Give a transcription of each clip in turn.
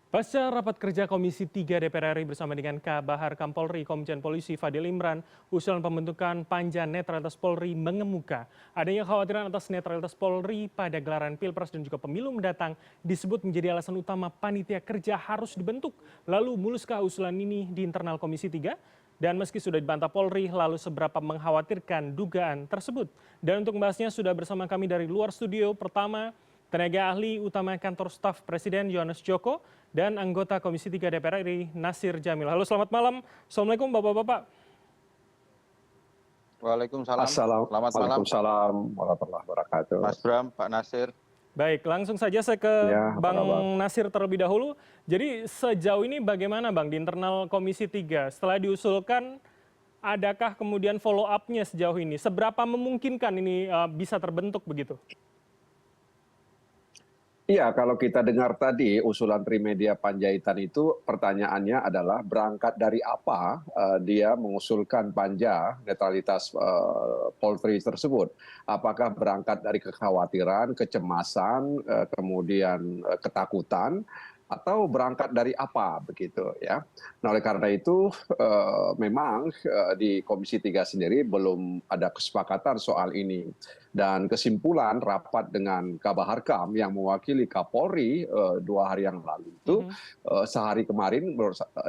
Pasca rapat kerja Komisi 3 DPR RI bersama dengan Kabahar Kampolri Komjen Polisi Fadil Imran, usulan pembentukan Panja Netralitas Polri mengemuka. Adanya kekhawatiran atas netralitas Polri pada gelaran Pilpres dan juga pemilu mendatang disebut menjadi alasan utama panitia kerja harus dibentuk. Lalu muluskah usulan ini di internal Komisi 3? Dan meski sudah dibantah Polri, lalu seberapa mengkhawatirkan dugaan tersebut? Dan untuk membahasnya sudah bersama kami dari luar studio. Pertama, tenaga ahli utama kantor staf Presiden Yohanes Joko dan anggota Komisi 3 DPR RI Nasir Jamil. Halo, selamat malam. Assalamualaikum Bapak-bapak. Waalaikumsalam. Selamat malam, Waalaikumsalam warahmatullahi wabarakatuh. Mas Bram, Pak Nasir. Baik, langsung saja saya ke Ya, apa Bang kabar? Nasir terlebih dahulu. Jadi sejauh ini bagaimana Bang di internal Komisi 3? Setelah diusulkan, adakah kemudian follow up-nya sejauh ini? Seberapa memungkinkan ini bisa terbentuk begitu? Iya, kalau kita dengar tadi usulan Trimedia Panjaitan itu pertanyaannya adalah berangkat dari apa dia mengusulkan panja netralitas Polri tersebut. Apakah berangkat dari kekhawatiran, kecemasan, kemudian ketakutan, atau berangkat dari apa begitu ya. Nah, oleh karena itu memang di Komisi 3 sendiri belum ada kesepakatan soal ini. Dan kesimpulan rapat dengan Kabaharkam yang mewakili Kapolri 2 hari yang lalu itu sehari kemarin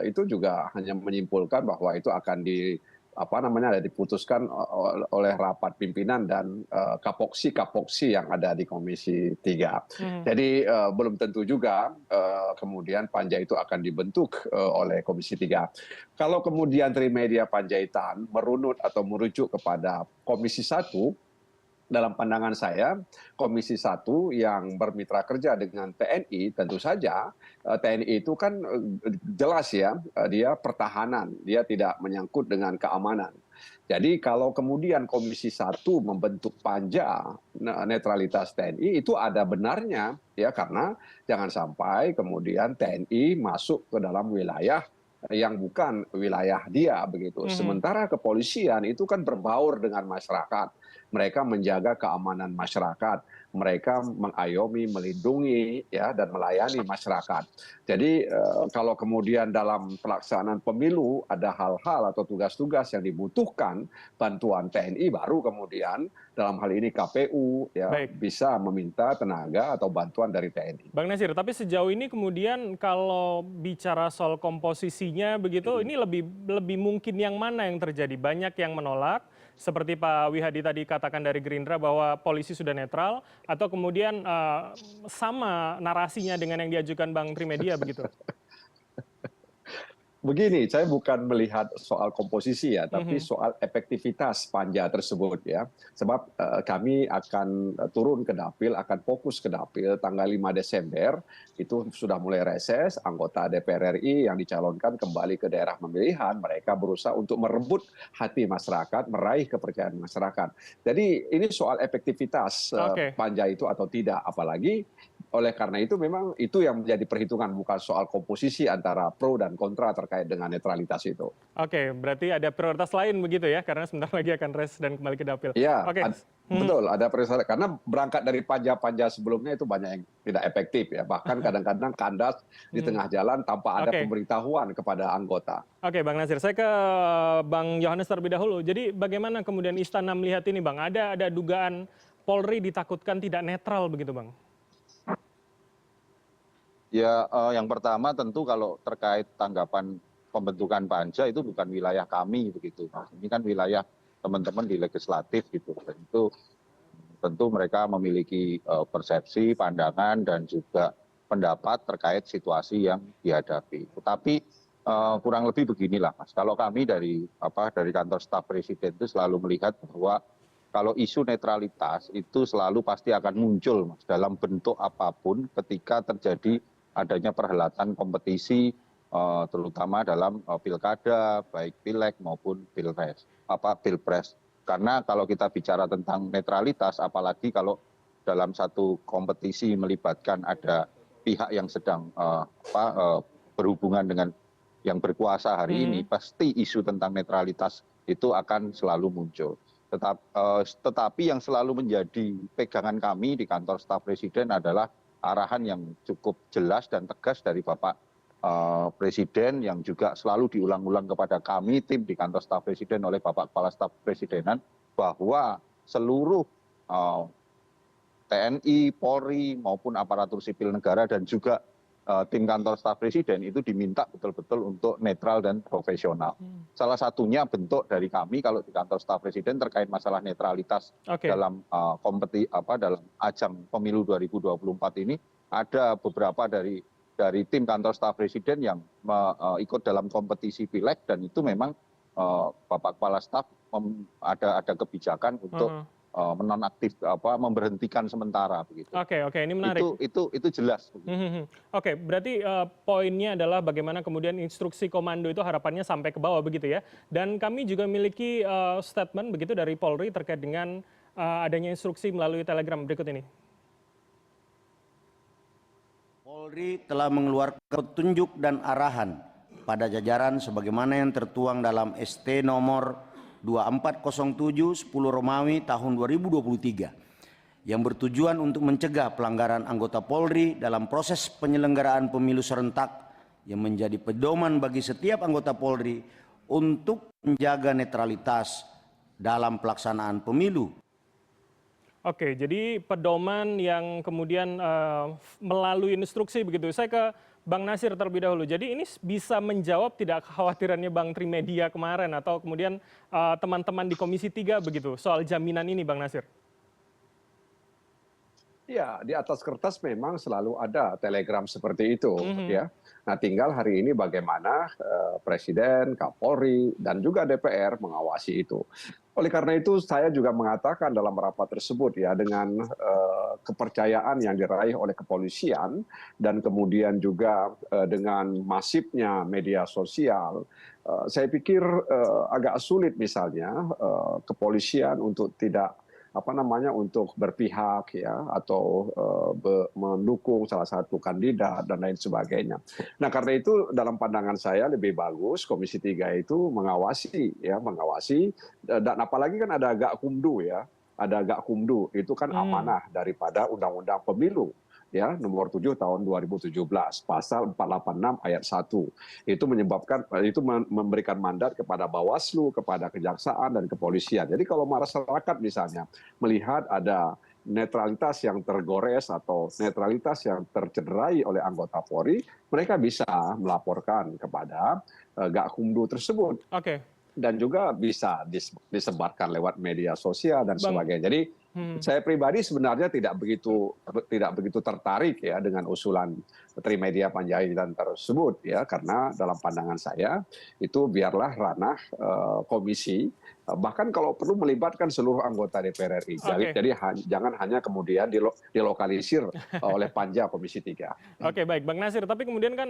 itu juga hanya menyimpulkan bahwa itu akan diputuskan oleh rapat pimpinan dan kapoksi yang ada di Komisi 3. Jadi belum tentu juga kemudian panja itu akan dibentuk oleh Komisi 3. Kalau kemudian Trimedia Panjaitan merunut atau merujuk kepada Komisi 1, dalam pandangan saya, Komisi 1 yang bermitra kerja dengan TNI, tentu saja TNI itu kan jelas ya, dia pertahanan, dia tidak menyangkut dengan keamanan. Jadi kalau kemudian Komisi 1 membentuk panja netralitas TNI, itu ada benarnya ya, karena jangan sampai kemudian TNI masuk ke dalam wilayah yang bukan wilayah dia begitu. Sementara kepolisian itu kan berbaur dengan masyarakat. Mereka menjaga keamanan masyarakat, mereka mengayomi, melindungi ya dan melayani masyarakat. Jadi kalau kemudian dalam pelaksanaan pemilu ada hal-hal atau tugas-tugas yang dibutuhkan bantuan TNI, baru kemudian dalam hal ini KPU ya bisa meminta tenaga atau bantuan dari TNI. Bang Nasir, tapi sejauh ini kemudian kalau bicara soal komposisinya begitu, ini lebih mungkin yang mana yang terjadi? Banyak yang menolak, seperti Pak Wihadi tadi katakan dari Gerindra bahwa polisi sudah netral, atau kemudian sama narasinya dengan yang diajukan Bang Trimedia begitu? Begini, saya bukan melihat soal komposisi ya, tapi soal efektivitas panja tersebut ya. Sebab kami akan turun ke dapil, akan fokus ke dapil tanggal 5 Desember, itu sudah mulai reses, anggota DPR RI yang dicalonkan kembali ke daerah pemilihan, mereka berusaha untuk merebut hati masyarakat, meraih kepercayaan masyarakat. Jadi ini soal efektivitas panja itu atau tidak, apalagi oleh karena itu memang itu yang menjadi perhitungan, bukan soal komposisi antara pro dan kontra terkait dengan netralitas itu. Oke, berarti ada prioritas lain begitu ya, karena sebentar lagi akan res dan kembali ke dapil. Iya, betul, ada prioritas, karena berangkat dari panja-panja sebelumnya itu banyak yang tidak efektif ya, bahkan kadang-kadang kandas di tengah jalan tanpa ada pemberitahuan kepada anggota. Oke, Bang Nasir, saya ke Bang Yohanes terlebih dahulu. Jadi bagaimana kemudian Istana melihat ini, Bang? Ada dugaan Polri ditakutkan tidak netral begitu, Bang? Ya, yang pertama tentu kalau terkait tanggapan pembentukan panja itu bukan wilayah kami begitu. Ini kan wilayah teman-teman di legislatif gitu. Dan itu tentu mereka memiliki persepsi, pandangan dan juga pendapat terkait situasi yang dihadapi. Tetapi kurang lebih beginilah, Mas. Kalau kami dari kantor staf Presiden itu selalu melihat bahwa kalau isu netralitas itu selalu pasti akan muncul, Mas, dalam bentuk apapun ketika terjadi adanya perhelatan kompetisi, terutama dalam pilkada, baik pileg maupun pilpres. Karena kalau kita bicara tentang netralitas, apalagi kalau dalam satu kompetisi melibatkan ada pihak yang sedang berhubungan dengan yang berkuasa hari ini, pasti isu tentang netralitas itu akan selalu muncul. Tetapi yang selalu menjadi pegangan kami di kantor staf Presiden adalah arahan yang cukup jelas dan tegas dari Bapak Presiden yang juga selalu diulang-ulang kepada kami tim di kantor staf Presiden oleh Bapak Kepala Staf Presidenan bahwa seluruh TNI, Polri maupun aparatur sipil negara dan juga tim kantor staf Presiden itu diminta betul-betul untuk netral dan profesional. Salah satunya bentuk dari kami kalau di kantor staf Presiden terkait masalah netralitas dalam dalam ajang pemilu 2024 ini ada beberapa dari tim kantor staf Presiden yang ikut dalam kompetisi pileg dan itu memang Bapak Kepala Staf ada kebijakan untuk menonaktif memberhentikan sementara begitu. Oke, ini menarik. Itu jelas. Oke, berarti poinnya adalah bagaimana kemudian instruksi komando itu harapannya sampai ke bawah begitu ya. Dan kami juga memiliki statement begitu dari Polri terkait dengan adanya instruksi melalui Telegram berikut ini. Polri telah mengeluarkan petunjuk dan arahan pada jajaran sebagaimana yang tertuang dalam ST nomor 2407 10 Romawi tahun 2023 yang bertujuan untuk mencegah pelanggaran anggota Polri dalam proses penyelenggaraan pemilu serentak yang menjadi pedoman bagi setiap anggota Polri untuk menjaga netralitas dalam pelaksanaan pemilu. Oke, jadi pedoman yang kemudian melalui instruksi begitu. Saya ke Bang Nasir terlebih dahulu. Jadi ini bisa menjawab tidak kekhawatirannya Bang Trimedia kemarin atau kemudian teman-teman di Komisi 3 begitu soal jaminan ini Bang Nasir? Ya, di atas kertas memang selalu ada telegram seperti itu, ya. Nah, tinggal hari ini bagaimana Presiden, Kapolri, dan juga DPR mengawasi itu. Oleh karena itu, saya juga mengatakan dalam rapat tersebut ya, dengan kepercayaan yang diraih oleh kepolisian dan kemudian juga dengan masifnya media sosial, saya pikir agak sulit misalnya kepolisian untuk tidak untuk berpihak ya atau mendukung salah satu kandidat dan lain sebagainya. Nah, karena itu dalam pandangan saya lebih bagus Komisi 3 itu mengawasi dan apalagi kan ada Gakumdu ya. Ada Gakumdu itu kan amanah daripada Undang-Undang Pemilu ya nomor 7 tahun 2017 pasal 486 ayat 1 itu memberikan mandat kepada Bawaslu, kepada Kejaksaan dan Kepolisian. Jadi kalau masyarakat misalnya melihat ada netralitas yang tergores atau netralitas yang tercederai oleh anggota Polri, mereka bisa melaporkan kepada Gakumdu tersebut. Dan juga bisa disebarkan lewat media sosial dan sebagainya. Jadi saya pribadi sebenarnya tidak begitu tertarik ya dengan usulan Trimedia Panjaitan tersebut ya, karena dalam pandangan saya itu biarlah ranah komisi, bahkan kalau perlu melibatkan seluruh anggota DPR RI. Jadi jangan hanya kemudian dilokalisir oleh Panja Komisi 3. Oke, baik Bang Nasir, tapi kemudian kan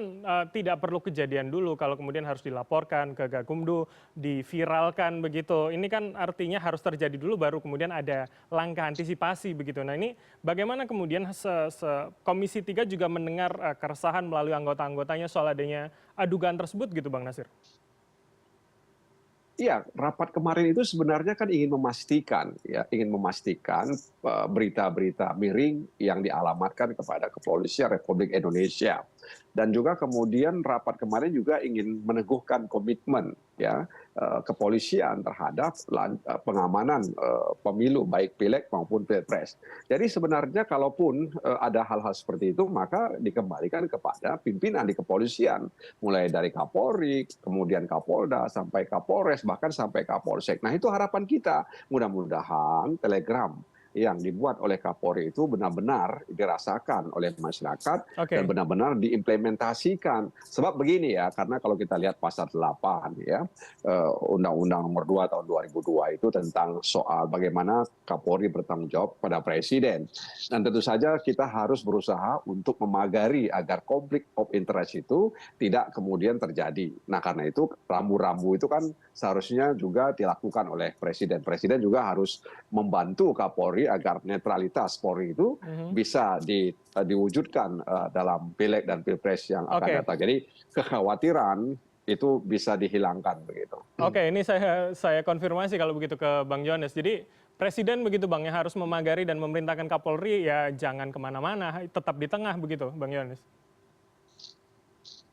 tidak perlu kejadian dulu kalau kemudian harus dilaporkan ke Gakumdu, diviralkan begitu. Ini kan artinya harus terjadi dulu baru kemudian ada langkah antisipasi begitu. Nah, ini bagaimana kemudian Komisi 3 juga mendengar keresahan melalui anggota-anggotanya soal adanya dugaan tersebut gitu Bang Nasir? Iya, rapat kemarin itu sebenarnya kan ingin memastikan berita-berita miring yang dialamatkan kepada Kepolisian Republik Indonesia. Dan juga kemudian rapat kemarin juga ingin meneguhkan komitmen ya kepolisian terhadap pengamanan pemilu baik pileg maupun pilpres. Jadi sebenarnya kalaupun ada hal-hal seperti itu maka dikembalikan kepada pimpinan di kepolisian mulai dari Kapolri, kemudian Kapolda sampai Kapolres bahkan sampai Kapolsek. Nah, itu harapan kita. Mudah-mudahan telegram yang dibuat oleh Kapolri itu benar-benar dirasakan oleh masyarakat dan benar-benar diimplementasikan. Sebab begini ya, karena kalau kita lihat pasal 8 ya, Undang-Undang nomor 2 tahun 2002 itu tentang soal bagaimana Kapolri bertanggung jawab pada Presiden. Dan tentu saja kita harus berusaha untuk memagari agar konflik of interest itu tidak kemudian terjadi. Nah, karena itu rambu-rambu itu kan seharusnya juga dilakukan oleh Presiden. Presiden juga harus membantu Kapolri agar netralitas Polri itu bisa diwujudkan dalam pileg dan pilpres yang akan datang. Jadi kekhawatiran itu bisa dihilangkan begitu. Oke, ini saya konfirmasi kalau begitu ke Bang Johannes. Jadi Presiden begitu Bang yang harus memagari dan memerintahkan Kapolri ya jangan kemana-mana, tetap di tengah begitu Bang Johannes.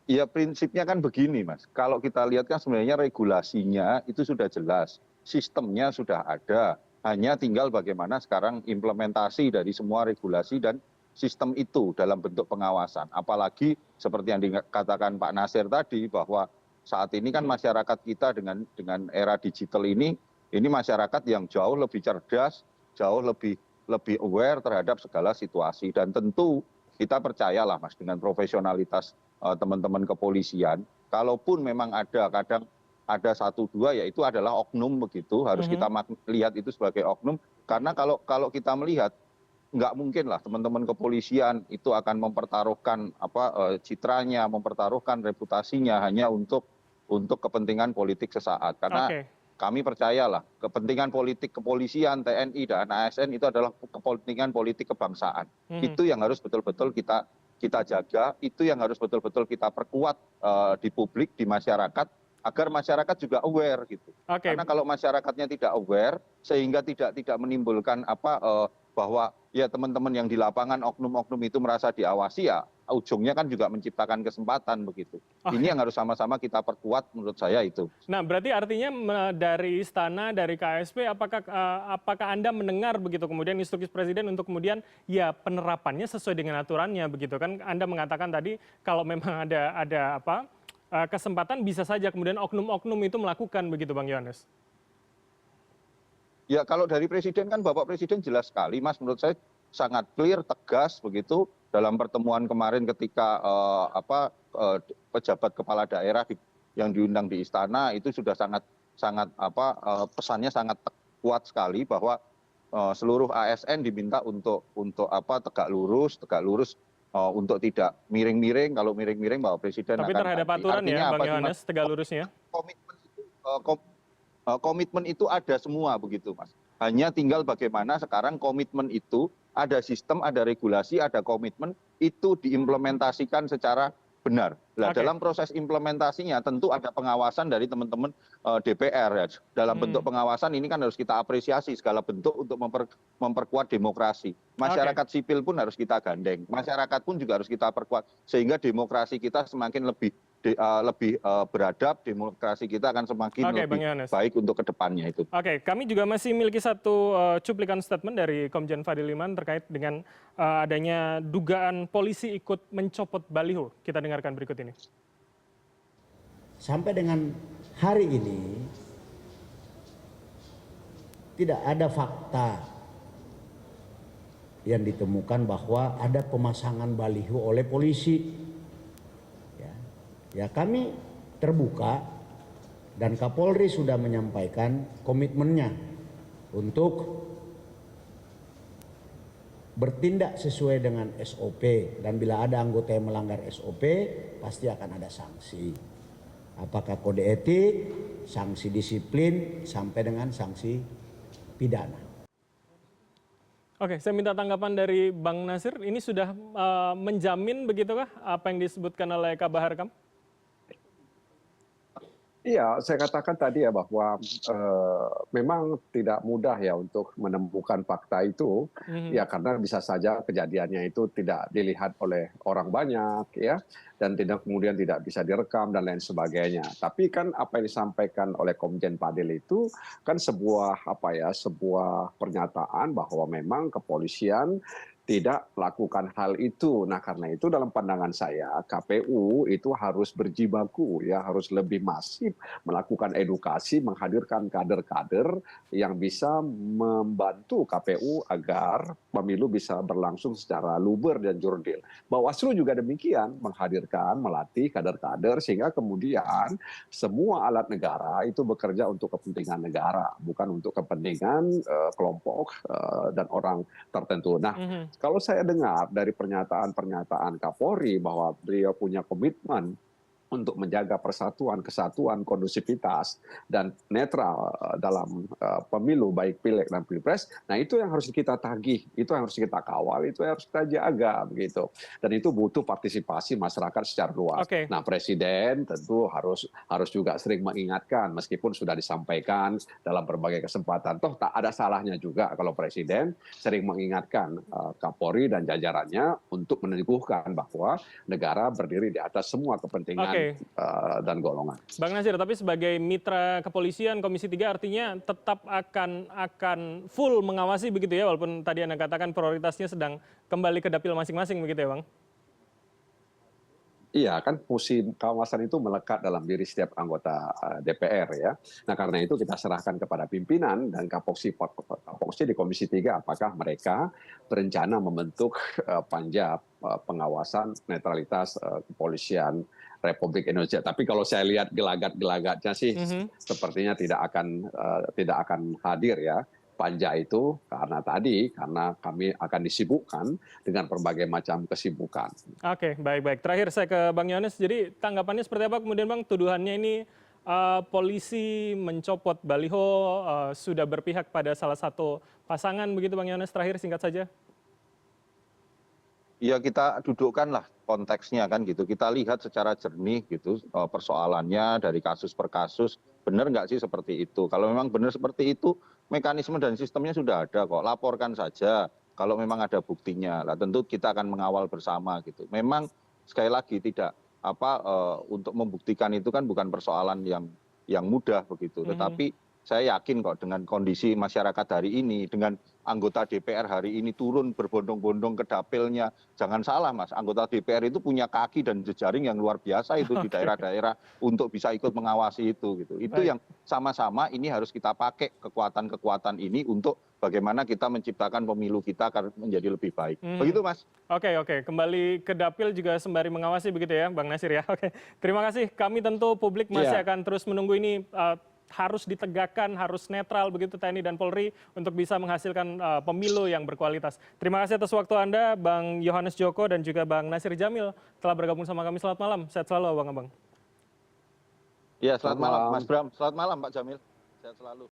Ya prinsipnya kan begini Mas, kalau kita lihat kan sebenarnya regulasinya itu sudah jelas, sistemnya sudah ada, hanya tinggal bagaimana sekarang implementasi dari semua regulasi dan sistem itu dalam bentuk pengawasan. Apalagi seperti yang dikatakan Pak Nasir tadi bahwa saat ini kan masyarakat kita dengan era digital ini masyarakat yang jauh lebih cerdas, jauh lebih aware terhadap segala situasi dan tentu kita percayalah Mas dengan profesionalitas teman-teman kepolisian, kalaupun memang ada kadang ada satu dua ya itu adalah oknum begitu, harus kita lihat itu sebagai oknum, karena kalau kita melihat nggak mungkin lah teman-teman kepolisian itu akan mempertaruhkan citranya, mempertaruhkan reputasinya hanya untuk kepentingan politik sesaat. Karena Oke. kami percayalah kepentingan politik kepolisian, TNI dan ASN itu adalah kepentingan politik kebangsaan. Itu yang harus betul-betul kita jaga, itu yang harus betul-betul kita perkuat di publik, di masyarakat, agar masyarakat juga aware gitu. Oke. Karena kalau masyarakatnya tidak aware, sehingga tidak menimbulkan bahwa ya teman-teman yang di lapangan oknum-oknum itu merasa diawasi ya ujungnya kan juga menciptakan kesempatan begitu. Ini yang harus sama-sama kita perkuat menurut saya itu. Nah, berarti artinya dari istana, dari KSP, apakah Anda mendengar begitu kemudian instruksi Presiden untuk kemudian ya penerapannya sesuai dengan aturannya begitu kan? Anda mengatakan tadi kalau memang ada kesempatan bisa saja kemudian oknum-oknum itu melakukan begitu, Bang Yohanes. Ya kalau dari Presiden kan Bapak Presiden jelas sekali Mas, menurut saya sangat clear, tegas begitu dalam pertemuan kemarin ketika pejabat kepala daerah yang diundang di istana itu sudah sangat pesannya sangat kuat sekali bahwa seluruh ASN diminta untuk tegak lurus untuk tidak miring-miring, kalau miring-miring Bapak Presiden Tapi akan terhadap ganti. aturan Artinya ya, apa Bang sih, Mas? Yohanes, tegak lurusnya. Komitmen itu ada semua begitu Mas. Hanya tinggal bagaimana sekarang komitmen itu ada sistem, ada regulasi, ada komitmen itu diimplementasikan secara benar. Nah, dalam proses implementasinya tentu ada pengawasan dari teman-teman DPR ya. Dalam bentuk pengawasan ini kan harus kita apresiasi segala bentuk untuk memperkuat demokrasi. Masyarakat sipil pun harus kita gandeng. Masyarakat pun juga harus kita perkuat sehingga demokrasi kita semakin lebih beradab, demokrasi kita akan semakin lebih baik untuk kedepannya itu. Oke, kami juga masih memiliki satu cuplikan statement dari Komjen Fadil Imran terkait dengan adanya dugaan polisi ikut mencopot baliho. Kita dengarkan berikut ini. Sampai dengan hari ini tidak ada fakta yang ditemukan bahwa ada pemasangan baliho oleh polisi. Ya kami terbuka dan Kapolri sudah menyampaikan komitmennya untuk bertindak sesuai dengan SOP dan bila ada anggota yang melanggar SOP pasti akan ada sanksi. Apakah kode etik, sanksi disiplin sampai dengan sanksi pidana. Oke, saya minta tanggapan dari Bang Nasir. Ini sudah menjamin begitukah apa yang disebutkan oleh Kabahar Kam? Iya, saya katakan tadi ya bahwa memang tidak mudah ya untuk menemukan fakta itu, ya karena bisa saja kejadiannya itu tidak dilihat oleh orang banyak ya, dan kemudian tidak bisa direkam dan lain sebagainya. Tapi kan apa yang disampaikan oleh Komjen Fadil itu kan sebuah sebuah pernyataan bahwa memang kepolisian tidak melakukan hal itu. Nah, karena itu dalam pandangan saya KPU itu harus berjibaku ya, harus lebih masif melakukan edukasi, menghadirkan kader-kader yang bisa membantu KPU agar pemilu bisa berlangsung secara luber dan jurdil. Bawaslu juga demikian, menghadirkan, melatih kader-kader sehingga kemudian semua alat negara itu bekerja untuk kepentingan negara, bukan untuk kepentingan kelompok dan orang tertentu. Nah, kalau saya dengar dari pernyataan-pernyataan Kapolri bahwa beliau punya komitmen untuk menjaga persatuan, kesatuan, kondusivitas, dan netral dalam pemilu, baik pileg dan pilpres. Nah itu yang harus kita tagih, itu yang harus kita kawal, itu yang harus kita jaga begitu. Dan itu butuh partisipasi masyarakat secara luas. Oke. Nah presiden tentu harus juga sering mengingatkan, meskipun sudah disampaikan dalam berbagai kesempatan. Toh tak ada salahnya juga kalau presiden sering mengingatkan Kapolri dan jajarannya untuk meneguhkan bahwa negara berdiri di atas semua kepentingan dan golongan. Bang Nasir, tapi sebagai mitra kepolisian Komisi 3 artinya tetap akan full mengawasi begitu ya, walaupun tadi Anda katakan prioritasnya sedang kembali ke dapil masing-masing begitu ya Bang? Iya, kan fungsi kawasan itu melekat dalam diri setiap anggota DPR ya. Nah karena itu kita serahkan kepada pimpinan dan Kapoksi di Komisi 3 apakah mereka berencana membentuk panja pengawasan netralitas kepolisian Republik Indonesia. Tapi kalau saya lihat gelagat-gelagatnya sih sepertinya tidak akan hadir ya panja itu karena kami akan disibukkan dengan berbagai macam kesibukan. Oke, baik-baik. Terakhir saya ke Bang Yohanes. Jadi tanggapannya seperti apa kemudian Bang tuduhannya ini polisi mencopot baliho sudah berpihak pada salah satu pasangan begitu Bang Yohanes, terakhir singkat saja. Ya kita dudukkanlah konteksnya kan gitu. Kita lihat secara jernih gitu persoalannya dari kasus per kasus. Benar nggak sih seperti itu? Kalau memang benar seperti itu, mekanisme dan sistemnya sudah ada kok. Laporkan saja kalau memang ada buktinya. Lah tentu kita akan mengawal bersama gitu. Memang sekali lagi tidak untuk membuktikan itu kan bukan persoalan yang mudah begitu. Tetapi saya yakin kok dengan kondisi masyarakat hari ini, dengan anggota DPR hari ini turun berbondong-bondong ke dapilnya. Jangan salah Mas, anggota DPR itu punya kaki dan jejaring yang luar biasa itu di daerah-daerah untuk bisa ikut mengawasi itu gitu. Itu yang sama-sama ini harus kita pakai kekuatan-kekuatan ini untuk bagaimana kita menciptakan pemilu kita akan menjadi lebih baik. Begitu Mas. Oke, kembali ke dapil juga sembari mengawasi begitu ya Bang Nasir ya. Oke, terima kasih. Kami tentu publik masih akan terus menunggu ini. Harus ditegakkan, harus netral begitu TNI dan Polri untuk bisa menghasilkan pemilu yang berkualitas. Terima kasih atas waktu Anda, Bang Yohanes Joko dan juga Bang Nasir Jamil telah bergabung sama kami. Selamat malam, sehat selalu Abang-abang. Ya, selamat malam Mas Bram, selamat malam Pak Jamil, sehat selalu.